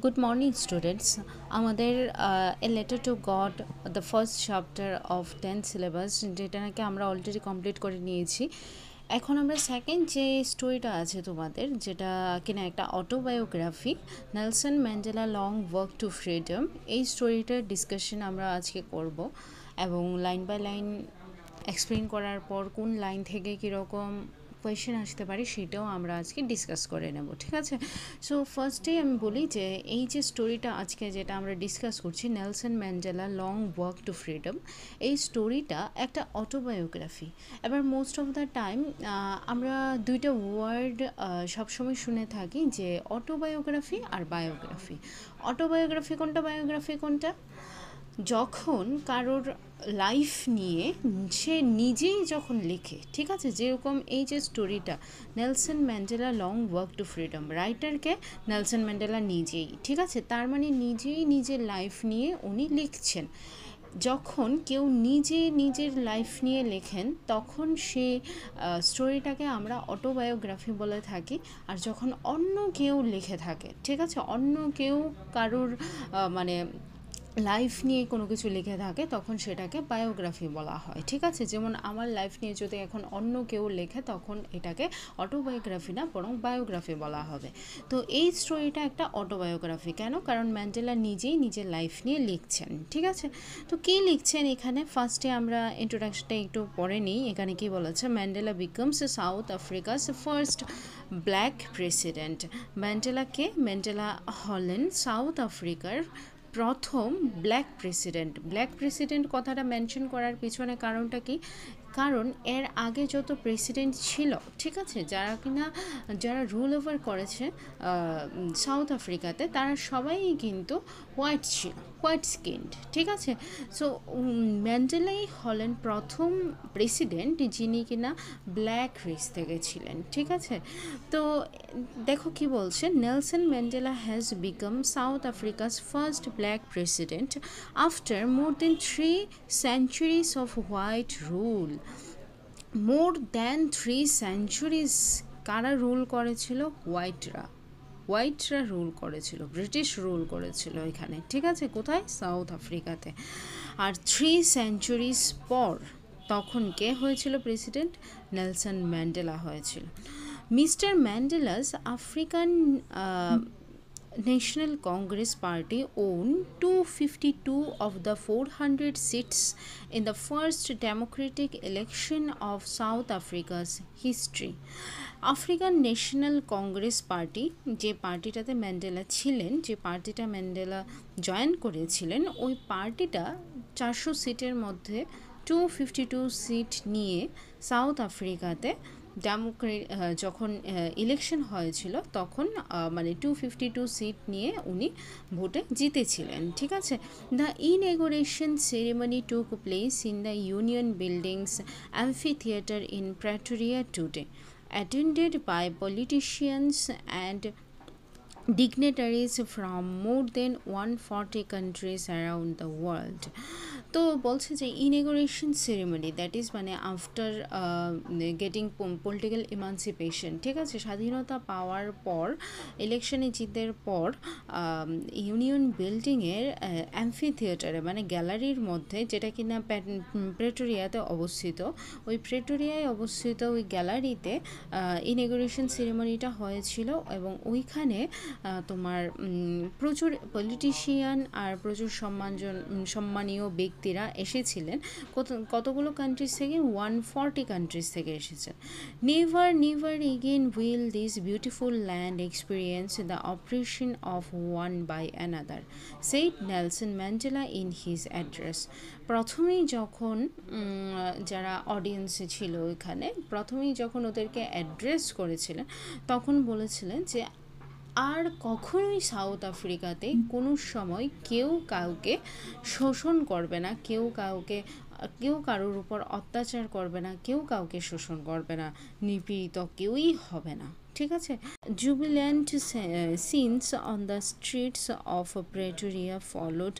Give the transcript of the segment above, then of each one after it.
Good morning, students. আমাদের a letter to god the first chapter of 10th syllabus যেটা নাকি আমরা already complete করে নিয়েছি। এখন আমরা সেকেন্ড যে স্টোরিটা আছে তোমাদের, যেটা কিনা একটা autobiography, Nelson Mandela long walk to freedom, এই স্টোরিটার ডিসকাশন আমরা আজকে করব এবং লাইন বাই লাইন এক্সপ্লেন করার পর কোন লাইন থেকে কীরকম কোয়েশ্চেন আসতে পারে সেটাও আমরা আজকে ডিসকাস করে নেব, ঠিক আছে? সো ফার্স্টেই আমি বলি যে এই যে স্টোরিটা আজকে যেটা আমরা ডিসকাস করছি, Nelson Mandela long walk to freedom, এই স্টোরিটা একটা অটোবায়োগ্রাফি। এবার মোস্ট অফ দ্য টাইম আমরা দুইটা ওয়ার্ড সবসময় শুনে থাকি যে অটোবায়োগ্রাফি আর বায়োগ্রাফি। অটোবায়োগ্রাফি কোনটা, বায়োগ্রাফি কোনটা? যখন কারোর লাইফ নিয়ে সে নিজেই যখন লেখে, ঠিক আছে? যেরকম এই যে স্টোরিটা Nelson Mandela long walk to freedom, রাইটারকে নেলসন ম্যান্ডেলা নিজেই, ঠিক আছে? তার মানে নিজেই নিজের লাইফ নিয়ে উনি লিখছেন। যখন কেউ নিজের লাইফ নিয়ে লেখেন তখন সে স্টোরিটাকে আমরা অটোবায়োগ্রাফি বলে থাকি। আর যখন অন্য কেউ লিখে থাকে, ঠিক আছে, অন্য কেউ কারোর মানে লাইফ নিয়ে কোনো কিছু লিখে থাকে তখন সেটাকে বায়োগ্রাফি বলা হয়, ঠিক আছে? যেমন আমার লাইফ নিয়ে যদি এখন অন্য কেউ লেখে তখন এটাকে অটোবায়োগ্রাফি না বরং বায়োগ্রাফি বলা হবে। তো এই স্টোরিটা একটা অটোবায়োগ্রাফি কেন? কারণ ম্যান্ডেলা নিজেই নিজের লাইফ নিয়ে লিখছেন, ঠিক আছে? তো কী লিখছেন এখানে? ফার্স্টে আমরা ইন্ট্রোডাকশনটা একটু পড়ে নিই। এখানে কি বলেছে? Mandela becomes South Africa's first black president. ম্যান্ডেলাকে, ম্যান্ডেলা হলেন সাউথ আফ্রিকার প্রথম ব্ল্যাক প্রেসিডেন্ট। ব্ল্যাক প্রেসিডেন্ট কথাটা মেনশন করার পিছনে কারণটা কি? কারণ এর আগে যত প্রেসিডেন্ট ছিল, ঠিক আছে, যারা রুল ওভার করেছে সাউথ আফ্রিকাতে, তারা সবাই কিন্তু হোয়াইট ছিল, হোয়াইট স্কিনড, ঠিক আছে? সো ম্যান্ডেলাই হলেন প্রথম প্রেসিডেন্ট যিনি কিনা ব্ল্যাক রেস থেকে ছিলেন, ঠিক আছে? তো দেখো কি বলছে, Nelson Mandela has become South Africa's first black president after more then 3 centuries of white rule। More than 3 centuries কারা রুল করেছিল? হোয়াইটরা রুল করেছিল, ব্রিটিশ রুল করেছিল এখানে, ঠিক আছে? কোথায়? সাউথ আফ্রিকাতে। আর 3 centuries পর তখন কে হয়েছিল প্রেসিডেন্ট? নেলসন ম্যান্ডেলা হয়েছিল। Mister Mandela's African National Congress Party owned 252 of the 400 seats in the first democratic election of South Africa's history. African national Congress party, যে পার্টিটাতে ম্যান্ডেলা ছিলেন, যে পার্টিটা ম্যান্ডেলা জয়েন করেছিলেন, ওই পার্টিটা 400 সিটের মধ্যে 252 সিট নিয়ে সাউথ আফ্রিকাতে যখন ইলেকশন হয়েছিল তখন মানে 252 সিট নিয়ে উনি ভোটে জিতেছিলেন, ঠিক আছে? The inauguration ceremony took place in the Union Buildings amphitheatre in Pretoria today, attended by politicians and dignitaries from more than 140 countries around the world। তো বলছে যে ইনঅগোরেশন সেরেমনি, দ্যাট ইজ মানে আফটার গেটিং পলিটিক্যাল ইমানসিপেশন, ঠিক আছে, স্বাধীনতা পাওয়ার পর, ইলেকশনে জিতের পর ইউনিয়ন বিল্ডিংয়ের অ্যাম্ফি থিয়েটারে মানে গ্যালারির মধ্যে, যেটা কিনা প্রেটোরিয়াতে অবস্থিত, ওই প্রেটোরিয়ায় অবস্থিত ওই গ্যালারিতে ইনঅগোরেশন সেরেমনিটা হয়েছিল। এবং ওইখানে তোমার প্রচুর পলিটিশিয়ান আর প্রচুর সম্মানীয় ব্যক্তিরা এসেছিলেন। কতগুলো কান্ট্রিজ থেকে? 140 কান্ট্রিজ থেকে এসেছেন। Never again will this beautiful land experience the oppression of one by another, said Nelson Mandela in his address. প্রথমেই যখন যারা অডিয়েন্সে ছিল ওইখানে, প্রথমেই যখন ওদেরকে অ্যাড্রেস করেছিলেন তখন বলেছিলেন যে আর কখনোই সাউথ আফ্রিকাতে কোনো সময় কেউ কাউকে শোষণ করবে না, কেউ কারোর উপর অত্যাচার করবে না, কেউ কাউকে শোষণ করবে না, নিপীড়িত কেউই হবে না, ঠিক আছে। Jubilant scenes on the streets of Pretoria followed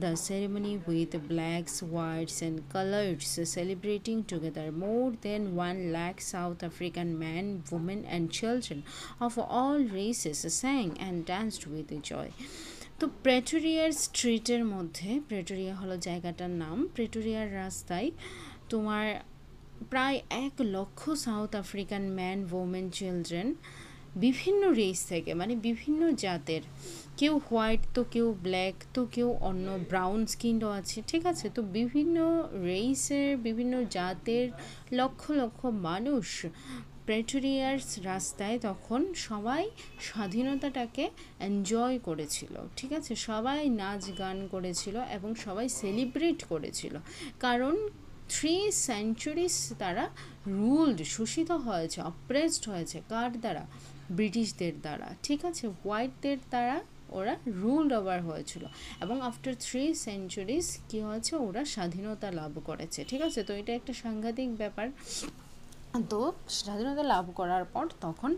the ceremony with blacks, whites, and colors celebrating together. More than 1 lakh South African men, women, and children of all races sang and danced with joy. তো প্রেটোরিয়ার স্ট্রিটের মধ্যে, প্রেটোরিয়া হলো জায়গাটার নাম, প্রেটোরিয়ার রাস্তায় তোমার প্রায় 1 লক্ষ south African man, women, children বিভিন্ন রেস থেকে, মানে বিভিন্ন জাতের, কেউ হোয়াইট তো কেউ ব্ল্যাক তো কেউ অন্য ব্রাউন স্কিনও আছে, ঠিক আছে। তো বিভিন্ন রেসের বিভিন্ন জাতের লক্ষ লক্ষ মানুষ প্রেটোরিয়ার রাস্তায় তখন সবাই স্বাধীনতাটাকে এনজয় করেছিল, ঠিক আছে। সবাই নাচ গান করেছিল এবং সবাই সেলিব্রেট করেছিল, কারণ 3 সেঞ্চুরিজ তারা রুলড, শোষিত হয়েছে, অপ্রেসড হয়েছে, কার দ্বারা? ব্রিটিশদের দ্বারা, ঠিক আছে। হোয়াইটদের দ্বারা ওরা রুলড ওভার হয়েছিল, এবং আফটার 3 সেঞ্চুরিজ কী হয়েছে, ওরা স্বাধীনতা লাভ করেছে, ঠিক আছে। তো এটা একটা সাংঘাতিক ব্যাপার। তো স্বাধীনতা লাভ করার পর তখন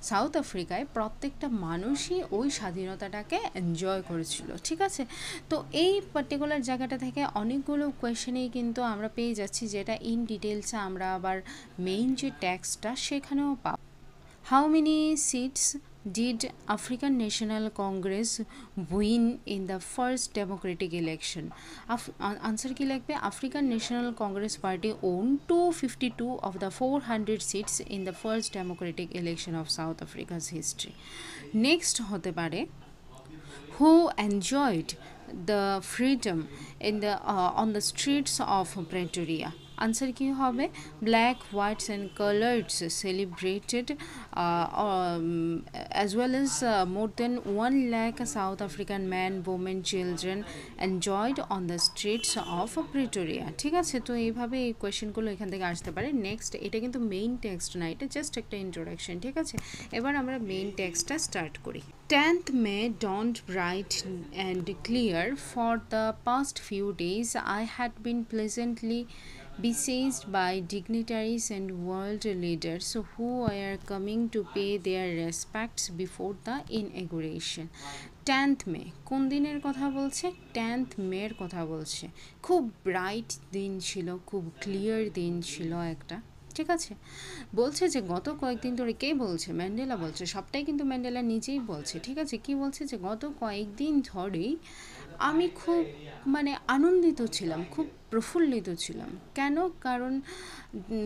সাউথ আফ্রিকায় প্রত্যেকটা মানুষই ওই স্বাধীনতাটাকে এনজয় করেছিল, ঠিক আছে। তো এই পার্টিকুলার জায়গাটা থেকে অনেকগুলো কোয়েশনেই কিন্তু আমরা পেয়ে যাচ্ছি, যেটা ইন ডিটেলসে আমরা আবার মেইন যে টেক্সটটা সেখানেও পাব। How many seats did African National Congress win in the first democratic election? Answer কি লাগবে? African National Congress Party owned 252 of the 400 seats in the first democratic election of South Africa's history. Next হতে পারে, who enjoyed the freedom in the on the streets of Pretoria? Answer কী হবে? Black, whites and colours celebrated as well as more than 1 lakh South African men, women, children enjoyed on the streets of Pretoria, ঠিক আছে। তো এইভাবে এই কোয়েশ্চেনগুলো এখান থেকে আসতে পারে। নেক্সট, এটা কিন্তু মেইন টেক্সট না, এটা জাস্ট একটা ইন্ট্রোডাকশন, ঠিক আছে। এবার আমরা মেইন টেক্সটটা স্টার্ট করি। 10th May dawned bright and clear. For the past few days I had been pleasantly besieged by dignitaries and world leaders who were coming to pay their respects before the inauguration. 10th May কোন দিনের কথা বলছে? 10th May কথা বলছে। খুব bright দিন ছিল, খুব ক্লিয়ার দিন ছিল একটা, ঠিক আছে। বলছে যে গত কয়েকদিন ধরে, কে বলছে? ম্যান্ডেলা বলছে, সবটাই কিন্তু ম্যান্ডেলা নিজেই বলছে, ঠিক আছে। কি বলছে? যে গত কয়েকদিন ধরেই আমি খুব আনন্দিত ছিলাম, খুব প্রফুল্লিত ছিলাম। কেন? কারণ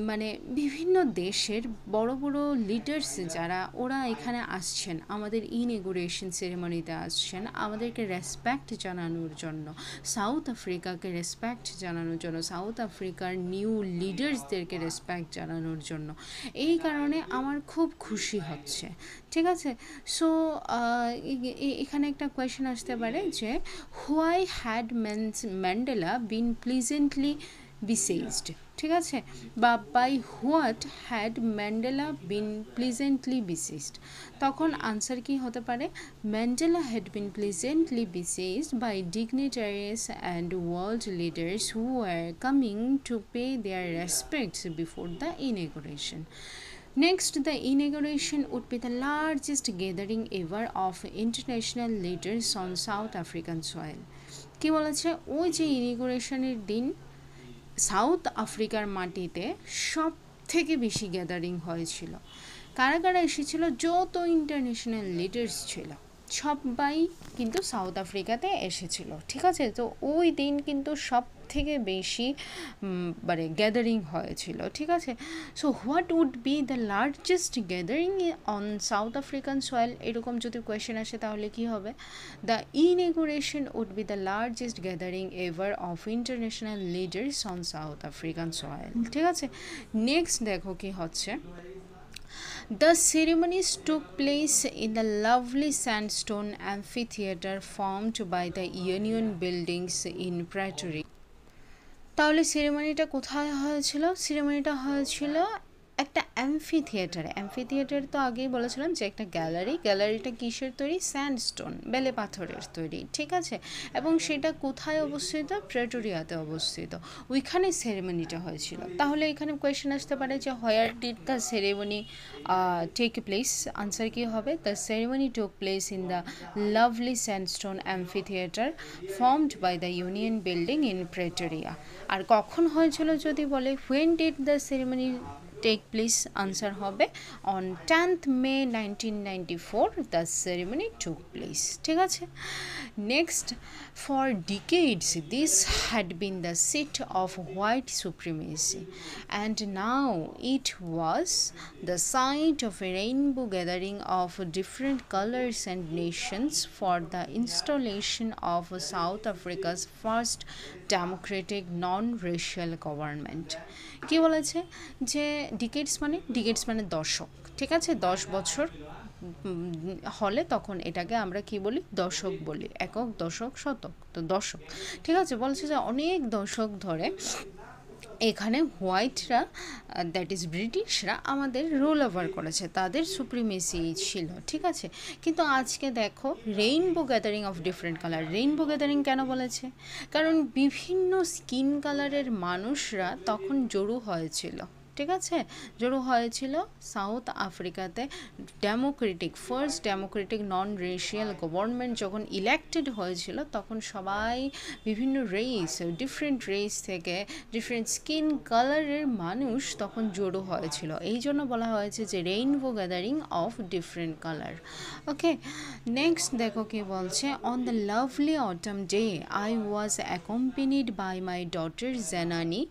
মানে বিভিন্ন দেশের বড় বড় লিডার্স যারা, ওরা এখানে আসছেন, আমাদের ইনঅগুরেশন সেরেমনিতে আসছেন, আমাদেরকে রেসপেক্ট জানানোর জন্য, সাউথ আফ্রিকাকে রেসপেক্ট জানানোর জন্য, সাউথ আফ্রিকার নিউ লিডার্সদেরকে রেসপেক্ট জানানোর জন্য। এই কারণে আমার খুব খুশি হচ্ছে, ঠিক আছে। সো এখানে একটা কোয়েশ্চেন আসতে পারে যে why had Mandela been pleasantly besieged, ঠিক আছে। বা by what had Mandela been pleasantly besieged, তখন আনসার কি হতে পারে? Mandela had been pleasantly besieged by dignitaries and world leaders who were coming to pay their respects before the inauguration. Next, the inauguration would be the largest gathering ever of international leaders on South African soil. কি বলেছে? ওই যে ইনিগুরেশনের দিন south আফ্রিকার মাটিতে সব থেকে বেশি গ্যাদারিং হয়েছিল। কারা কারা এসেছিল? যত ইন্টারন্যাশনাল লিডার্স ছিল সবাই কিন্তু সাউথ আফ্রিকাতে এসেছিল, ঠিক আছে। তো ওই দিন কিন্তু সব থেকে বেশি গ্যাদারিং হয়েছিল, ঠিক আছে। So what would be the largest gathering on South African soil, এরকম যদি কোয়েশ্চেন আসে তাহলে কি হবে? The inauguration would be the largest gathering ever of international leaders on South African soil, ঠিক আছে। নেক্সট দেখো কি হচ্ছে। The ceremonies took place in the lovely sandstone amphitheater formed by the Union Buildings in Pretoria. তাহলে সেরেমনিটা কোথায় হয়েছিল? সেরেমনিটা হয়েছিল একটা অ্যাম্ফি থিয়েটার তো আগেই বলেছিলাম যে একটা গ্যালারিটা কিসের তৈরি, স্যান্ডস্টোন, বেলে পাথরের তৈরি, ঠিক আছে, এবং সেটা কোথায় অবস্থিত, প্রেটোরিয়াতে অবস্থিত, ওইখানে সেরেমনিটা হয়েছিল। তাহলে এখানে কোয়েশ্চেন আসতে পারে যে where did the ceremony take place, answer কি হবে, the ceremony took place in the lovely sandstone amphitheatre formed by the Union Building in Pretoria. আর কখন হয়েছিল যদি বলে when did the ceremony take place, answer হবে on 10th May 1994 the ceremony took place, ঠিক আছে। Next, for decades this had been the seat of white supremacy and now it was the site of a rainbow gathering of different colors and nations for the installation of South Africa's first democratic non-racial government। কি বলেছে যে ডিকেডস মানে দশক, ঠিক আছে, 10 বছর হলে তখন এটাকে আমরা কি বলি, দশক বলি, একক, দশক, শতক, তো দশক, ঠিক আছে। বলছে যে অনেক দশক ধরে এখানে হোয়াইটরা, দ্যাট ইজ ব্রিটিশরা, আমাদের রুল ওভার করেছে, তাদের সুপ্রিমেসি ছিল, ঠিক আছে। কিন্তু আজকে দেখো rainbow gathering of different colour, rainbow gathering কেন বলেছে, কারণ বিভিন্ন স্কিন কালারের মানুষরা তখন জড়ো হয়েছিল, ঠিক আছে, জড়ো হয়েছিল সাউথ আফ্রিকাতে। ফার্স্ট ডেমোক্রেটিক নন রেশিয়াল গভর্নমেন্ট যখন ইলেক্টেড হয়েছিল তখন সবাই বিভিন্ন ডিফারেন্ট রেস থেকে ডিফারেন্ট স্কিন কালারের মানুষ তখন জড়ো হয়েছিল, এই জন্য বলা হয়েছে যে rainbow gathering of different colour. Okay, next দেখো কি বলছে, on the lovely autumn day I was accompanied by my daughter Zenani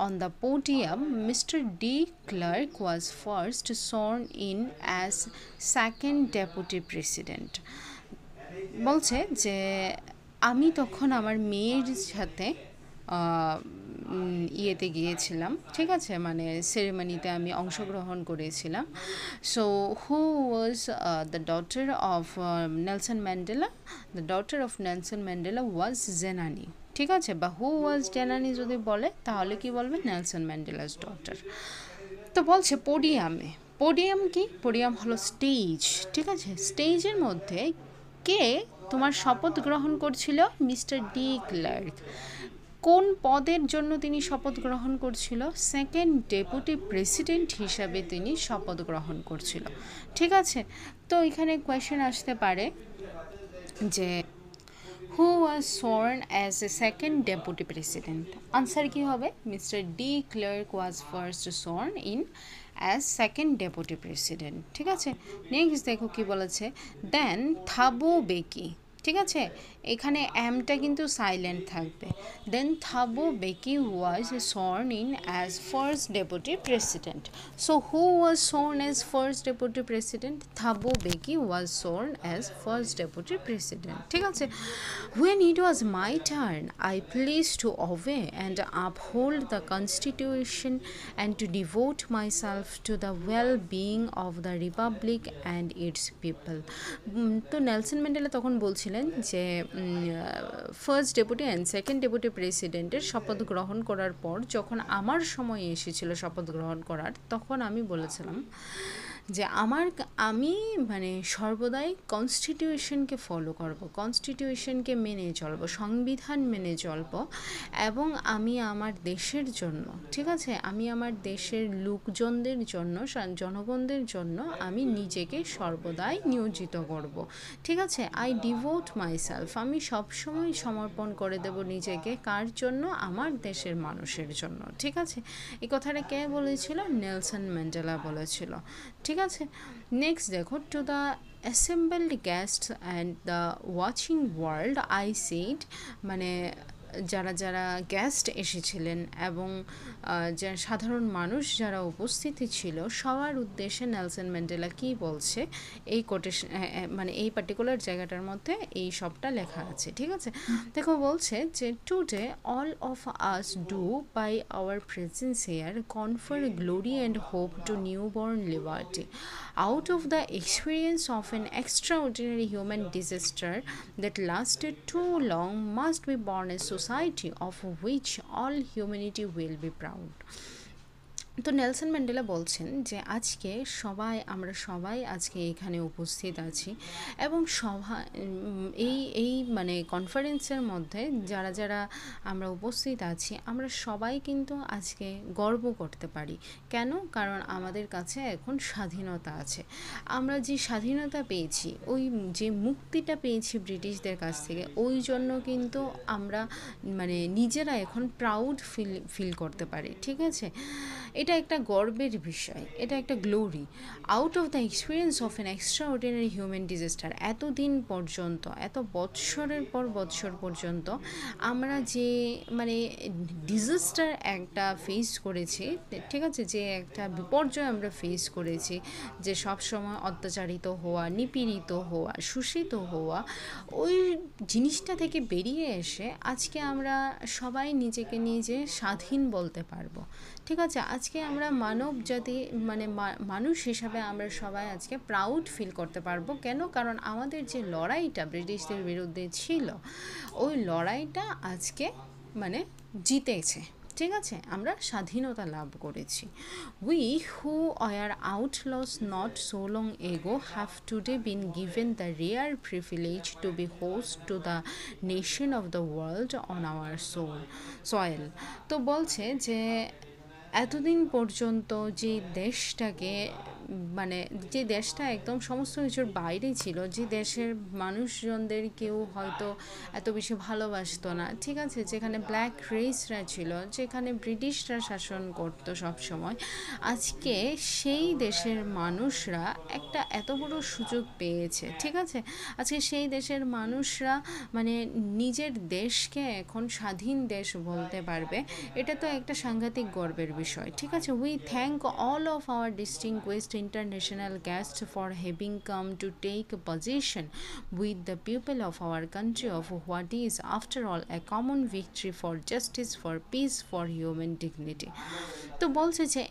on the podium mister de Klerk was first sworn in as second deputy president। বলছে যে আমি তখন আমার মেয়ের সাথে ইয়েতে গিয়েছিলাম, ঠিক আছে, মানে সেরেমনিতে আমি অংশগ্রহণ করেছিলাম। So who was the daughter of Nelson Mandela, the daughter of Nelson Mandela was Zenani, ঠিক আছে, বা হু ওয়াজ জেনানি যদি বলে তাহলে কি বলবে, নেলসন ম্যান্ডেলাস ডটার। তো বলছে পোডিয়াম কি, পোডিয়াম হলো স্টেজ, ঠিক আছে, স্টেজের মধ্যে কে তোমার শপথ গ্রহণ করছিল, মিস্টার ডি ক্লার্ক। কোন পদের জন্য তিনি শপথ গ্রহণ করছিল, সেকেন্ড ডেপুটি প্রেসিডেন্ট হিসাবে তিনি শপথ গ্রহণ করছিল, ঠিক আছে। তো এখানে কোয়েশ্চেন আসতে পারে যে who was sworn as a second deputy president, answer কি হবে, Mr. D Clerk was first sworn in as second deputy president, ঠিক আছে। নেক্সট দেখো কি বলেছে, দেন থাবো বেকি, ঠিক আছে, এখানে এমটা কিন্তু সাইলেন্ট থাকবে, দেন থাবো বেকি ওয়াজ sworn in as first deputy president। So who was sworn as first deputy president, থাবো Beki was sworn as first deputy president, ঠিক আছে। When it was my turn I pledged to obey and uphold the constitution and to devote myself to the well-being of the republic and its people। তো Nelson Mandela তখন বলছিলেন যে first deputy and second deputy প্রেসিডেন্টের শপথ গ্রহণ করার পর যখন আমার সময় এসেছিল শপথ গ্রহণ করার, তখন আমি বলেছিলাম যে আমি মানে সর্বদাই কনস্টিটিউশনকে ফলো করব, কনস্টিটিউশনকে মেনে চলবো, সংবিধান মেনে চলবো, এবং আমি আমার দেশের জন্য, ঠিক আছে, আমি আমার দেশের লোকজনদের জন্য, জনগণদের জন্য আমি নিজেকে সর্বদাই নিয়োজিত করব, ঠিক আছে। আই ডিভোট মাইসেলফ, আমি সবসময় সমর্পণ করে দেব নিজেকে, কার জন্য, আমার দেশের মানুষের জন্য, ঠিক আছে। এই কথাটা কে বলেছিল, নেলসন ম্যান্ডেলা বলেছিল, ঠিক আছে। নেক্সট দেখো, to the assembled guests and the watching world I said, মানে যারা যারা গেস্ট এসেছিলেন এবং যারা সাধারণ মানুষ যারা উপস্থিত ছিল সবার উদ্দেশ্যে নেলসন ম্যান্ডেলা কি বলছে, এই কোটেশন মানে এই পার্টিকুলার জায়গাটার মধ্যে এই সবটা লেখা আছে, ঠিক আছে। দেখো বলছে যে today all of us do by our presence here confer glory and hope to newborn liberty out of the experience of an extraordinary human disaster that lasted too long must be born a society of which all humanity will be proud। তো Nelson Mandela বলছেন যে আজকে আমরা সবাই আজকে এখানে উপস্থিত আছি এবং এই মানে কনফারেন্সের মধ্যে যারা যারা আমরা উপস্থিত আছি আমরা সবাই কিন্তু আজকে গর্ব করতে পারি। কেন? কারণ আমাদের কাছে এখন স্বাধীনতা আছে। আমরা যে স্বাধীনতা পেয়েছি, ওই যে মুক্তিটা পেয়েছি ব্রিটিশদের কাছ থেকে, ওই জন্য কিন্তু আমরা মানে নিজেরা এখন প্রাউড ফিল করতে পারি। ঠিক আছে, এটা একটা গর্বের বিষয়, এটা একটা glory out of the experience of an extra ordinary human disaster. এতদিন পর্যন্ত, এত বৎসরের পর বৎসর পর্যন্ত আমরা যে মানে ডিজাস্টার একটা ফেস করেছি, ঠিক আছে, যে একটা বিপর্যয় আমরা ফেস করেছি, যে সবসময় অত্যাচারিত হওয়া, নিপীড়িত হওয়া, শোষিত হওয়া, ওই জিনিসটা থেকে বেরিয়ে এসে আজকে আমরা সবাই নিজেকে নিজে স্বাধীন বলতে পারবো। ঠিক আছে, আজকে আমরা মানব জাতি মানে মানুষ হিসাবে আমরা সবাই আজকে প্রাউড ফিল করতে পারবো। কেন? কারণ আমাদের যে লড়াইটা ব্রিটিশদের বিরুদ্ধে ছিল, ওই লড়াইটা আজকে মানে জিতেছে। ঠিক আছে, আমরা স্বাধীনতা লাভ করেছি। We who are outlaws not so long ago have today been given the rare privilege to be host to the nation of the world on our soil. তো বলছে যে এতদিন পর্যন্ত যে দেশটাকে মানে যে দেশটা একদম সমস্ত কিছুর বাইরে ছিল, যে দেশের মানুষজনদের কেউ হয়তো এত বেশি ভালোবাসতো না, ঠিক আছে, যেখানে ব্ল্যাক রেসরা ছিল, যেখানে ব্রিটিশরা শাসন করতো সব সময়, আজকে সেই দেশের মানুষরা একটা এত বড় সুযোগ পেয়েছে। ঠিক আছে, আজকে সেই দেশের মানুষরা মানে নিজের দেশকে এখন স্বাধীন দেশ বলতে পারবে। এটা তো একটা সাংঘাতিক গর্বের বিষয়। ঠিক আছে, we thank all of our distinguished international guests for having come to take possession with the people of our country of what is after all a common victory for justice, for peace, for human dignity. তো বলছে যে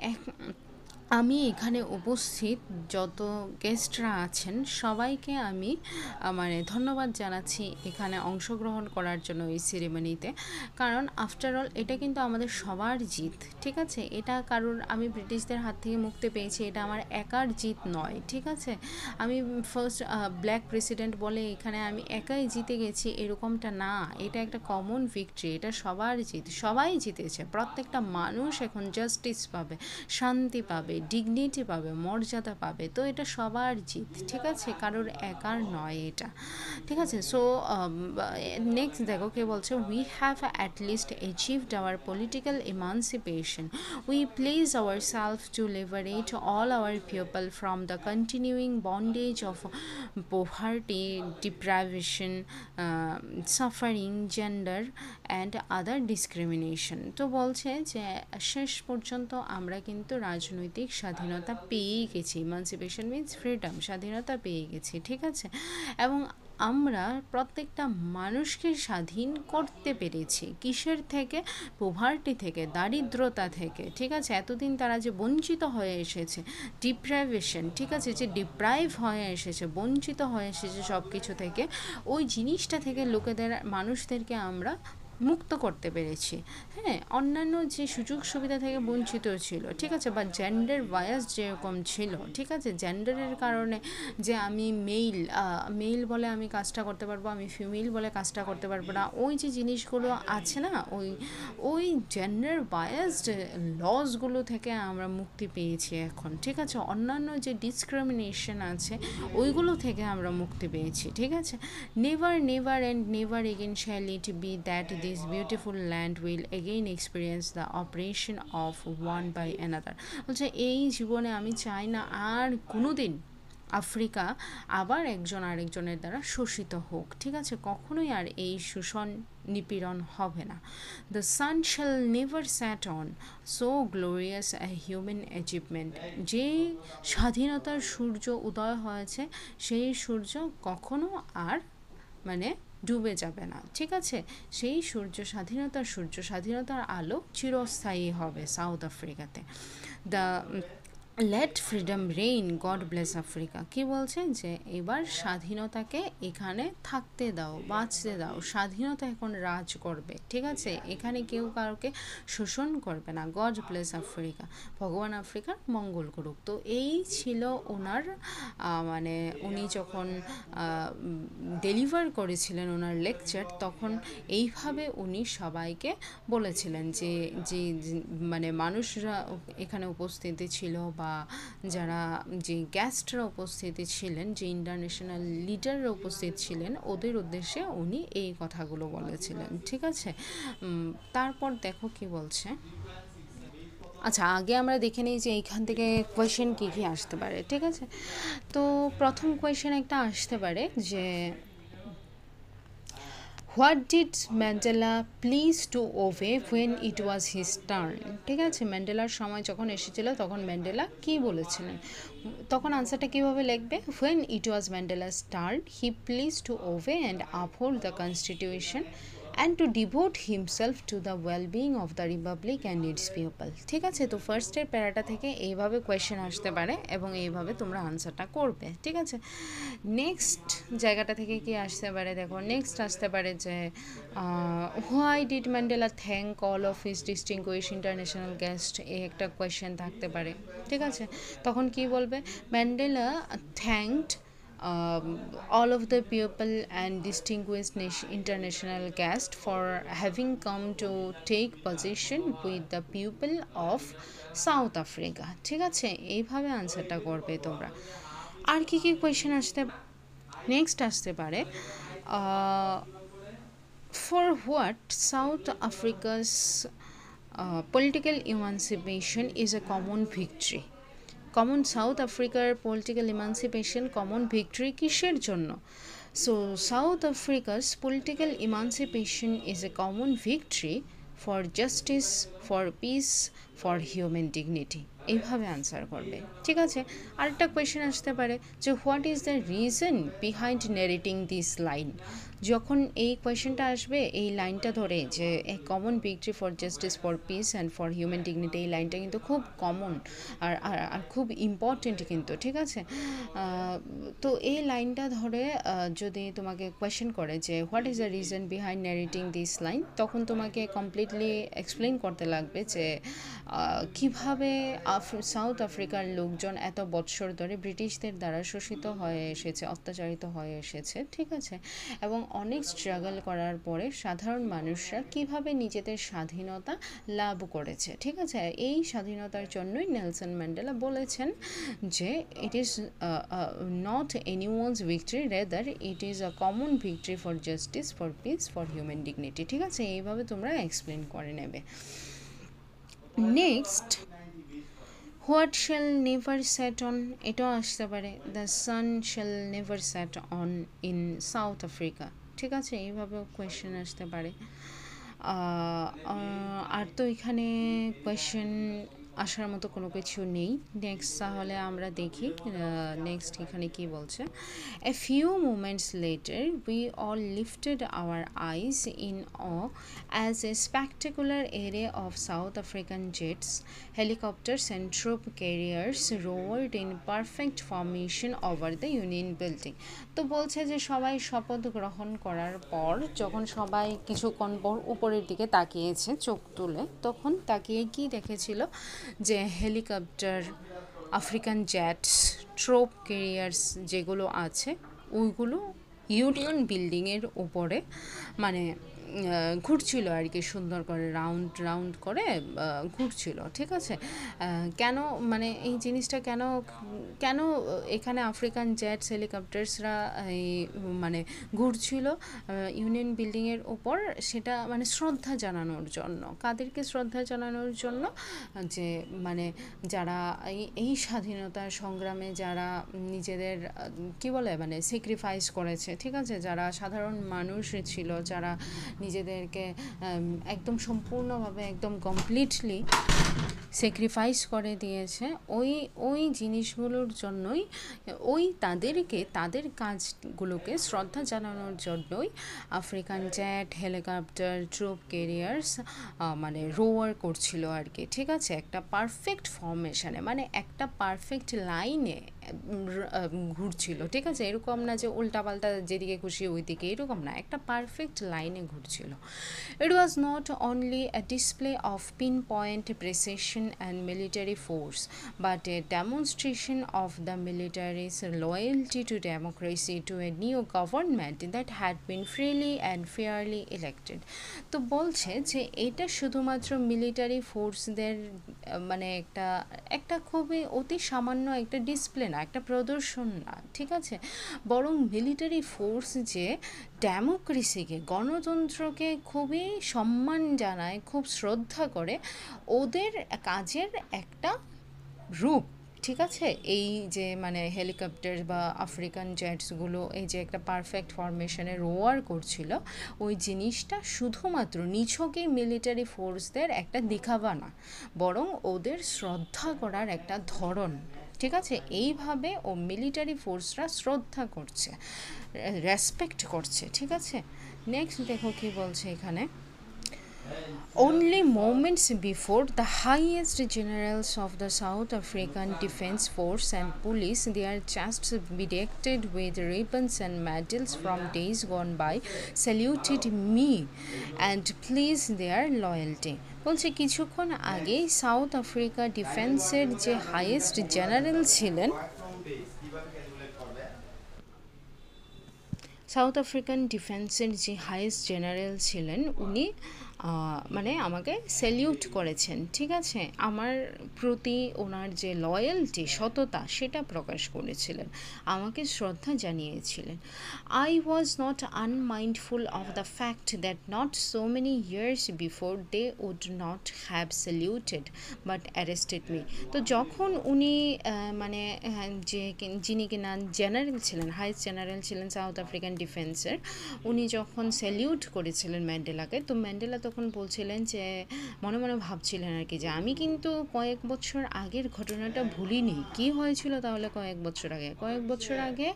আমি এখানে উপস্থিত যত গেস্টরা আছেন সবাইকে আমি মানে ধন্যবাদ জানাচ্ছি এখানে অংশগ্রহণ করার জন্য এই সেরেমনিতে। কারণ আফটার অল এটা কিন্তু আমাদের সবার জিত। ঠিক আছে, এটা কারণ আমি ব্রিটিশদের হাত থেকে মুক্তি পেয়েছি, এটা আমার একার জিত নয়। ঠিক আছে, আমি ফার্স্ট ব্ল্যাক প্রেসিডেন্ট বলে এখানে আমি একাই জিতে গেছি এরকমটা না, এটা একটা কমন ভিক্টরি, এটা সবার জিত, সবাই জিতেছে। প্রত্যেকটা মানুষ এখন জাস্টিস পাবে, শান্তি পাবে, ডিগনিটি পাবে, মর্যাদা পাবে। তো এটা সবার জিত। ঠিক আছে, কারোর একার নয় এটা। ঠিক আছে, সো নেক্সট দেখো কে বলছে, we have at least achieved hour political emancipation, we place our self to liberate all our people from the continuing bondage of poverty, deprivation, suffering, gender and other discrimination. তো বলছে যে শেষ পর্যন্ত আমরা কিন্তু রাজনৈতিক স্বাধীনতা পেয়ে গেছি। ইমানসিপেশন মিনস ফ্রিডম, স্বাধীনতা পেয়ে গেছি। ঠিক আছে, এবং আমরা প্রত্যেকটা মানুষকে স্বাধীন করতে পেরেছি। কিসের থেকে? পোভার্টি থেকে, দারিদ্রতা থেকে। ঠিক আছে, এতদিন তারা যে বঞ্চিত হয়ে এসেছে, ডিপ্রাইভেশন, ঠিক আছে, যে ডিপ্রাইভ হয়ে এসেছে, বঞ্চিত হয়ে এসেছে সব কিছু থেকে, ওই জিনিসটা থেকে মানুষদেরকে আমরা মুক্ত করতে পেরেছি। হ্যাঁ, অন্যান্য যে সুযোগ সুবিধা থেকে বঞ্চিত ছিল, ঠিক আছে, বা জেন্ডার বায়াস যেরকম ছিল, ঠিক আছে, জেন্ডারের কারণে যে আমি মেল বলে আমি কাজটা করতে পারবো, আমি ফিমেল বলে কাজটা করতে পারবো না, ওই যে জিনিসগুলো আছে না, ওই জেন্ডার বায়াসড লসগুলো থেকে আমরা মুক্তি পেয়েছি এখন। ঠিক আছে, অন্যান্য যে ডিসক্রিমিনেশন আছে ওইগুলো থেকে আমরা মুক্তি পেয়েছি। ঠিক আছে, never never and never again shall it be that this beautiful land will again experience the oppression of one by another. বলছে এই জীবনে আমি চাই না আর কোনো দিন আফ্রিকা আবার একজন আরেকজনের দ্বারা শোষিত হোক। ঠিক আছে, কখনোই আর এই শোষণ নিপীড়ন হবে না। The sun shall never set on so glorious a human achievement. যেই স্বাধীনতার সূর্য উদয় হয়েছে সেই সূর্য কখনো আর মানে ডুবে যাবে না। ঠিক আছে, সেই স্বাধীনতার আলো চিরস্থায়ী হবে সাউথ আফ্রিকাতে। The let freedom reign, God bless Africa. কি বলছে যে এবার স্বাধীনতাকে এখানে থাকতে দাও, বাঁচতে দাও, স্বাধীনতা এখন রাজ করবে, ঠিক আছে, এখানে কেউ কাউকে শোষণ করবে না, গড ব্লেস আফ্রিকা, ভগবান আফ্রিকার মঙ্গল করুক। তো এই ছিল ওনার মানে উনি যখন ডেলিভার করেছিলেন ওনার লেকচার, তখন এইভাবে উনি সবাইকে বলেছিলেন যে যে মানে মানুষরা এখানে উপস্থিতি ছিল বা যারা যে গেস্টরা উপস্থিতি ছিলেন, যে ইন্টারন্যাশনাল লিডাররা উপস্থিত ছিলেন, ওদের উদ্দেশ্যে উনি এই কথাগুলো বলেছিলেন, ঠিক আছে। তারপর দেখো কি বলছে। আচ্ছা, আগে আমরা দেখে নিই যে এইখান থেকে কোয়েশ্চেন কী কী আসতে পারে, ঠিক আছে। তো প্রথম কোয়েশ্চেন একটা আসতে পারে যে what did Mandela please to ওবে when it was his turn, ঠিক আছে, ম্যান্ডেলার সময় যখন এসেছিল তখন ম্যান্ডেলা কী বলেছিলেন, তখন আনসারটা কীভাবে লিখবে, when it was Mandela's turn he pledge to obey and uphold the constitution and to devote himself to the wellbeing of the republic and its people, ঠিক আছে। তো ফার্স্টের প্যারাটা থেকে এইভাবে কোয়েশ্চেন আসতে পারে এবং এইভাবে তোমরা আনসারটা করবে, ঠিক আছে। নেক্সট জায়গাটা থেকে কি আসতে পারে, দেখো নেক্সট আসতে পারে যে why did Mandela thank all of his distinguished international guest, এই একটা কোয়েশ্চেন থাকতে পারে, ঠিক আছে। তখন কি বলবে, Mandela thanked all of the people and distinguished international guests for having come to take position with the people of South Africa, ঠিক আছে, এইভাবে আনসারটা করবে তোমরা। আর কি কি কোয়েশ্চেন আসতে নেক্সট আসতে পারে, for what South Africa's political emancipation is a common victory, common South আফ্রিকার পলিটিক্যাল ইমানসিপেশন কমন ভিক্টরি কিসের জন্য, so South Africa's political emancipation is a common victory for justice, for peace, for human dignity, এইভাবে answer করবে, ঠিক আছে। আরেকটা question আসতে পারে যে what is the reason behind narrating this line, যখন এই কোয়েশ্চেনটা আসবে এই লাইনটা ধরে যে a common victory for justice, for piece and for human dignity, এই লাইনটা কিন্তু খুব কমন আর আর খুব ইম্পর্টেন্ট কিন্তু, ঠিক আছে। তো এই লাইনটা ধরে যদি তোমাকে কোয়েশ্চেন করে যে what is the reason behind narrating this line, তখন তোমাকে কমপ্লিটলি এক্সপ্লেন করতে লাগবে যে কীভাবে সাউথ আফ্রিকার লোকজন এত বৎসর ধরে ব্রিটিশদের দ্বারা শোষিত হয়ে এসেছে, অত্যাচারিত হয়ে এসেছে, ঠিক আছে, এবং অনেক স্ট্রাগল করার পরে সাধারণ মানুষরা কিভাবে নিজেদের স্বাধীনতা লাভ করেছে, ঠিক আছে। এই স্বাধীনতার জন্যই নেলসন ম্যান্ডেলা বলেছেন যে it is not anyone's victory, rather it is a common victory for justice, for peace, for human dignity, ঠিক আছে, এইভাবে তোমরা এক্সপ্লেন করে নেবে। Next, what shall never set on, এটাও আসতে পারে, the sun shall never set on in South Africa, ঠিক আছে, এইভাবেও কোয়েশ্চেন আসতে পারে। আর তো এখানে কোয়েশ্চেন আসার মতো কোনো কিছু নেই। নেক্সট তাহলে আমরা দেখি নেক্সট এখানে কি বলছে। A few moments later we all lifted our eyes in awe as a spectacular array of South African jets, helicopters and troop carriers roared in perfect formation over the Union Building. তো বলছে যে সবাই শপথ গ্রহণ করার পর যখন সবাই কিছুক্ষণ পর উপরের দিকে তাকিয়েছে চোখ তুলে, তখন তাকিয়ে কি দেখেছিল যে helicopter, African jets, troop carriers যেগুলো আছে ওইগুলো ইউনিয়ন বিল্ডিংয়ের উপরে মানে ঘুরছিল আর কি, সুন্দর করে রাউন্ড রাউন্ড করে ঘুরছিল, ঠিক আছে। কেন মানে এই জিনিসটা কেন কেন এখানে আফ্রিকান জেটস, হেলিকপ্টার্সরা এই মানে ঘুরছিল ইউনিয়ন বিল্ডিংয়ের ওপর, সেটা মানে শ্রদ্ধা জানানোর জন্য। কাদেরকে শ্রদ্ধা জানানোর জন্য, যে মানে যারা এই স্বাধীনতা সংগ্রামে যারা নিজেদের কি বলে মানে স্যাক্রিফাইস করেছে, ঠিক আছে, যারা সাধারণ মানুষ ছিল, যারা নিজেদেরকে একদম সম্পূর্ণভাবে একদম কমপ্লিটলি স্যাক্রিফাইস করে দিয়েছে, ওই ওই জিনিসগুলোর জন্যই, ওই তাদেরকে তাদের কাজগুলোকে শ্রদ্ধা জানানোর জন্যই African jet, helicopter, troop carriers মানে রোয়ার করছিল আর কি। ঠিক আছে, একটা পারফেক্ট ফর্মেশনে, মানে একটা পারফেক্ট লাইনে ঘুরছিল। ঠিক আছে, এরকম না যে উল্টাপাল্টা যেদিকে খুশি ওই দিকে, এরকম না, একটা পারফেক্ট লাইনে ঘুরছিল। It was not only a display of pinpoint precision and military force, but a demonstration of the military's loyalty to democracy, to a new government that had been freely and fairly elected. তো বলছে যে এটা শুধুমাত্র military ফোর্সদের মানে একটা একটা খুবই অতি সামান্য একটা ডিসপ্লে না, একটা প্রদর্শন না, ঠিক আছে, বরং মিলিটারি ফোর্স যে ডেমোক্রেসিকে, গণতন্ত্রকে খুবই সম্মান জানায়, খুব শ্রদ্ধা করে, ওদের কাজের একটা রূপ। ঠিক আছে, এই যে মানে হেলিকপ্টার বা আফ্রিকান জেটসগুলো এই যে একটা পারফেক্ট ফরমেশনে রোয়ার করছিল, ওই জিনিসটা শুধুমাত্র নিছকই মিলিটারি ফোর্সদের একটা দেখাবা না, বরং ওদের শ্রদ্ধা করার একটা ধরন। ঠিক আছে, এইভাবে ও মিলিটারি ফোর্সরা শ্রদ্ধা করছে, রেসপেক্ট করছে। ঠিক আছে, নেক্সট দেখো কি বলছে এখানে। Only moments before, the highest generals of the South African Defence Force and Police, their chests bedecked with ribbons and medals from days gone by, saluted me and pleased their loyalty. বলছে কিছুক্ষণ আগেই south Africa ডিফেন্সের যে highest general ছিলেন, South African ডিফেন্সের যে highest general ছিলেন, উনি মানে আমাকে স্যালিউট করেছেন। ঠিক আছে, আমার প্রতি ওনার যে লয়্যালটি, সততা, সেটা প্রকাশ করেছিলেন, আমাকে শ্রদ্ধা জানিয়েছিলেন। I was not unmindful of the fact that not so many years before they would not have saluted but arrested me. তো যখন উনি মানে যে যিনি কিনা জেনারেল ছিলেন, হাইয়েস্ট জেনারেল ছিলেন সাউথ আফ্রিকান ডিফেন্সের, উনি যখন স্যালিউট করেছিলেন ম্যান্ডেলাকে, তো ম্যান্ডেলা তখন বলছিলেন যে মনে মনে ভাবছিলেন আর কি, যে আমি কিন্তু কয়েক বছর আগের ঘটনাটা ভুলিনি। কি হয়েছিল তাহলে কয়েক বছর আগে? কয়েক বছর আগে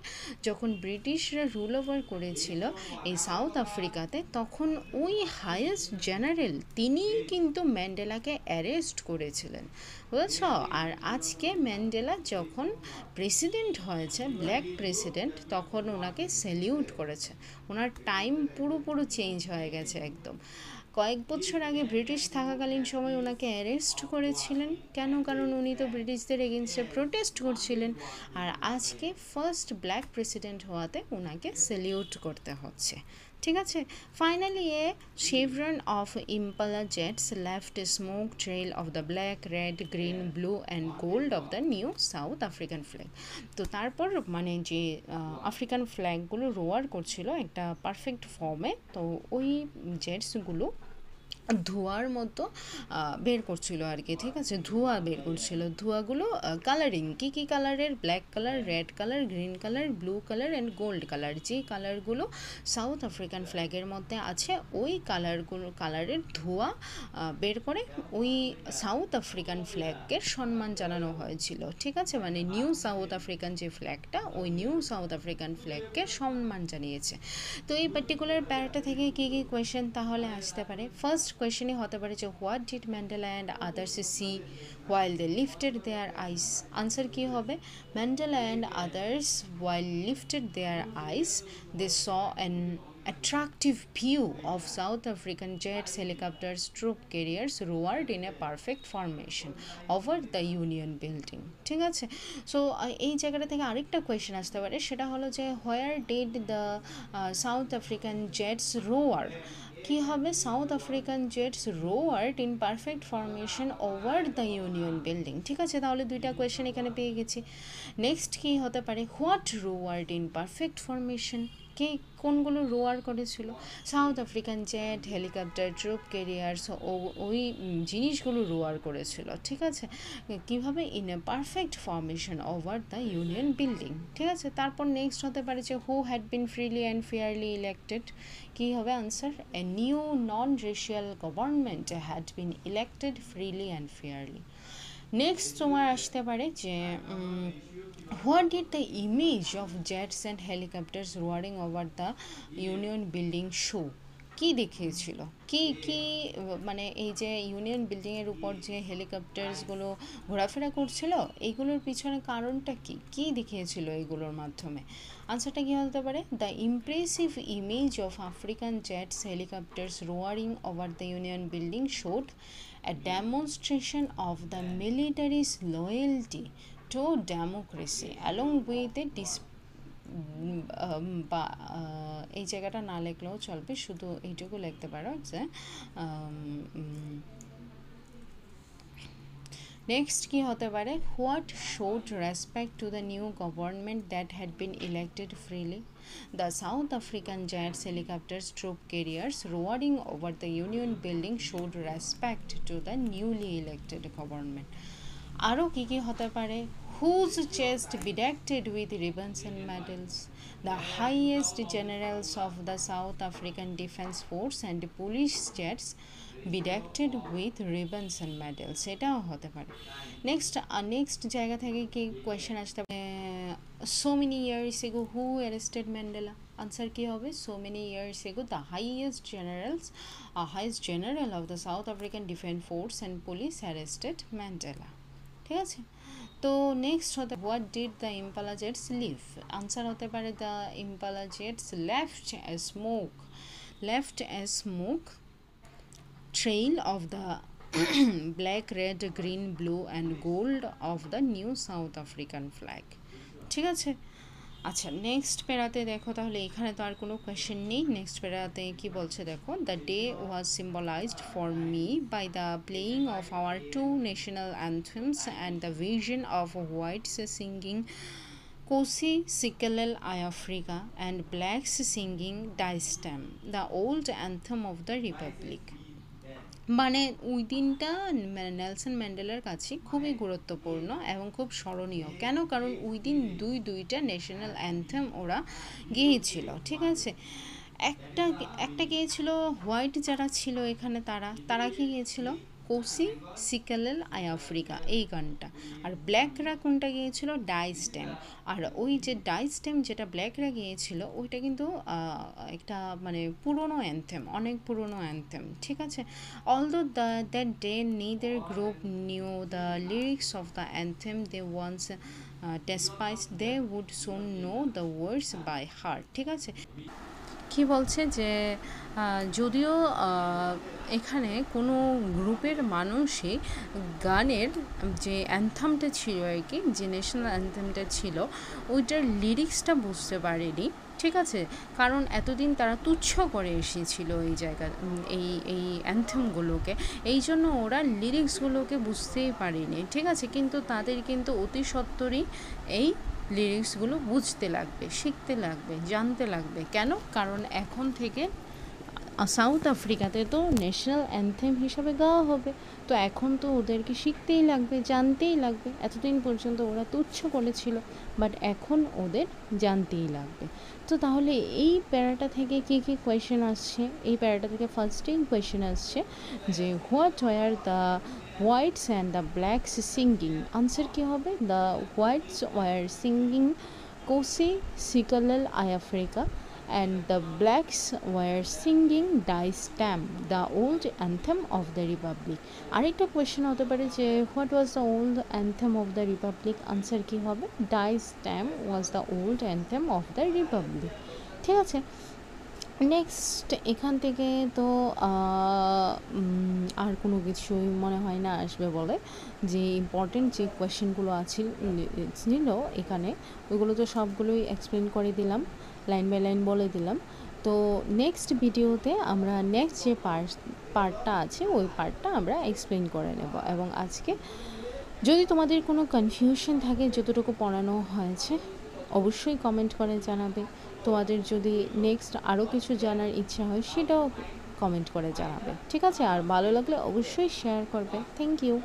যখন ব্রিটিশরা রুল ওভার করেছিল এই সাউথ আফ্রিকাতে, তখন ওই হাইয়েস্ট জেনারেল তিনি কিন্তু ম্যান্ডেলাকে অ্যারেস্ট করেছিলেন, বুঝেছ? আর আজকে ম্যান্ডেলা যখন প্রেসিডেন্ট হয়েছে, ব্ল্যাক প্রেসিডেন্ট, তখন ওনাকে স্যালিউট করেছে। ওনার টাইম পুরোপুরো চেঞ্জ হয়ে গেছে একদম। কয়েক বছর আগে ব্রিটিশ থাকাকালীন সময় ওনাকে অ্যারেস্ট করেছিলেন, কেন? কারণ উনি তো ব্রিটিশদের এগেনস্টে প্রোটেস্ট করছিলেন। আর আজকে ফার্স্ট ব্ল্যাক প্রেসিডেন্ট হওয়াতে ওনাকে স্যালিউট করতে হচ্ছে। ঠিক আছে, finally A chevron of Impala jets left a smoke trail of the black, red, green, blue and gold of the new South African flag. তো তারপর মানে যে আফ্রিকান ফ্ল্যাগগুলো রোয়ার করছিল একটা পারফেক্ট ফর্মে, তো ওই জেটসগুলো ধোঁয়ার মতো বের করছিল আর কি। ঠিক আছে, ধোঁয়া বের করছিল। ধোঁয়াগুলো কালারিং, কী কী কালারের? Black colour, red colour, green colour, blue colour and gold colour. যে কালারগুলো সাউথ আফ্রিকান ফ্ল্যাগের মধ্যে আছে, ওই কালারের ধোঁয়া বের করে ওই সাউথ আফ্রিকান ফ্ল্যাগকে সম্মান জানানো হয়েছিল। ঠিক আছে, মানে নিউ সাউথ আফ্রিকান যে ফ্ল্যাগটা, ওই নিউ সাউথ আফ্রিকান ফ্ল্যাগকে সম্মান জানিয়েছে। তো এই পার্টিকুলার প্যারাটা থেকে কী কী কোয়েশ্চেন তাহলে আসতে পারে? ফার্স্ট কোয়েশ্চেনই হতে পারে যে what did Mandela and others see while they lifted their eyes? Answer কী হবে? Mandela and others while lifted their eyes they saw an attractive view of South African jets, helicopters, troop carriers roared in a perfect formation over the Union building. ঠিক আছে, so এই জায়গাটা থেকে আরেকটা question আসতে পারে, সেটা হলো যে where did the South African jets roar? কী হবে? South African jets roared in perfect formation over the Union Building. ঠিক আছে, তাহলে দুইটা কোয়েশ্চেন এখানে পেয়ে গেছি। নেক্সট কী হতে পারে? What roared in perfect formation? কে কোনগুলো রোয়ার করেছিল? South African jet, helicopter, troop carriers, ওই জিনিসগুলো রোয়ার করেছিল। ঠিক আছে, কিভাবে? In a perfect formation over the Union Building. ঠিক আছে, তারপর নেক্সট হতে পারে যে who had been freely and fairly elected. কী হবে answer? A new non racial government had been elected freely and fairly. Next তোমার আসতে পারে যে what did the image of jets and helicopters roaring over the Union Building show? কী দেখিয়েছিল? কি কি মানে এই যে ইউনিয়ন বিল্ডিংয়ের উপর যে হেলিকপ্টার্সগুলো ঘোরাফেরা করছিল, এইগুলোর পিছনে কারণটা কি? কী দেখিয়েছিল এইগুলোর মাধ্যমে? আনসারটা কী হতে পারে? The impressive image of African jets helicopters roaring over the Union building showed a demonstration of the military's loyalty to democracy along with a এই জায়গাটা না লিখলেও চলবে, শুধু এইটুকু লিখতে পারো যে নেক্সট কি হতে পারে? What showed respect to the new government that had been elected freely? The South African jets, helicopters, troop carriers roaring over the Union building showed respect to the newly elected government. আরও কী কী হতে পারে? Whose chest bedecked with ribbons and medals? The highest generals of the South African Defence Force and police jets bedecked with ribbons and medals. এটাও হতে পারে। Next জায়গা থেকে কি question আসতে পারে? So many years ago, who arrested Mandela? Answer কি হবে? So many years ago, the highest general of the South African Defence Force and police arrested Mandela. ঠিক আছে, তো নেক্সট হতে what did the Impala jets leave? Answer হতে পারে the Impala jets left a smoke trail of the black, red, green, blue and gold of the new South African flag. ঠিক আছে, আচ্ছা next প্যারাতে দেখো, তাহলে এখানে তো আর কোনো কোয়েশ্চেন নেই। নেক্সট প্যারাতে কি বলছে দেখো? The day was symbolised for me by the playing of our two national anthems and the vision of whites singing Nkosi Sikelel iAfrika and blacks singing Die Stem, the old anthem of the republic. মানে ওই দিনটা Nelson ম্যান্ডেলার কাছে খুবই গুরুত্বপূর্ণ এবং খুব স্মরণীয়। কেন? কারণ ওই দিন দুইটা ন্যাশনাল অ্যান্থেম ওরা গেয়েছিল। ঠিক আছে, একটা গিয়েছিল হোয়াইট যারা ছিল এখানে, তারা কি গিয়েছিল? কোসি সিকেলেল আই আফ্রিকা, এই গানটা। আর ব্ল্যাকরা কোনটা গিয়েছিল? ডাইস্টেম। আর ওই যে ডাইস্টেম যেটা ব্ল্যাকরা গিয়েছিল ওইটা কিন্তু একটা মানে পুরনো অ্যান্থেম, অনেক পুরনো অ্যান্থেম। ঠিক আছে, although that day neither group knew the lyrics of the anthem they once despised, they would soon know the words by heart. ঠিক আছে, কি বলছে যে যদিও এখানে কোনো গ্রুপের মানুষই গানের যে অ্যান্থামটা ছিল আর কি, যে ন্যাশনাল অ্যান্থামটা ছিল ওইটার লিরিক্সটা বুঝতে পারেনি। ঠিক আছে, কারণ এতদিন তারা তুচ্ছ করে এসেছিল এই জায়গা এই অ্যান্থেমগুলোকে, এই জন্য ওরা লিরিক্সগুলোকে বুঝতেই পারেনি। ঠিক আছে, কিন্তু তাদের কিন্তু অতি সত্বরই এই লিরিক্সগুলো বুঝতে লাগবে, শিখতে লাগবে, জানতে লাগবে। কেন? কারণ এখন থেকে সাউথ আফ্রিকাতে তো ন্যাশনাল অ্যান্থেম হিসাবে গাওয়া হবে, তো এখন তো ওদেরকে শিখতেই লাগবে, জানতেই লাগবে। এতদিন পর্যন্ত ওরা তুচ্ছ করেছিল, বাট এখন ওদের জানতেই লাগবে। তো তাহলে এই প্যারাটা থেকে কী কী কোয়েশ্চেন আসছে? এই প্যারাটা থেকে ফার্স্টেই কোয়েশ্চেন আসছে যে what were the whites and the blacks singing? Answer কী হবে? The whites were singing Nkosi Sikelel iAfrika and the blacks were singing Die-Stam, the old anthem of the republic. আরেকটা question হতে পারে যে what was the old anthem of the republic? Answer কি হবে? Die-Stam was the old anthem of the republic. ঠিক আছে, next এখান থেকে তো আর কোনো কিছুই মনে হয় না আসবে বলে, যে ইম্পর্টেন্ট যে কোয়েশ্চেনগুলো ছিল এখানে ওইগুলো তো সবগুলোই এক্সপ্লেন করে দিলাম, লাইন বাই লাইন বলে দিলাম। তো নেক্সট ভিডিওতে আমরা নেক্সট যে পার্টটা আছে ওই পার্টটা আমরা এক্সপ্লেন করে নেব। এবং আজকে যদি তোমাদের কোনো কনফিউশন থাকে যতটুকু পড়ানো হয়েছে অবশ্যই কমেন্ট করে জানাবে। তোমাদের যদি নেক্সট আরও কিছু জানার ইচ্ছা হয় সেটাও কমেন্ট করে জানাবে, ঠিক আছে? আর ভালো লাগলে অবশ্যই শেয়ার করবে। Thank you.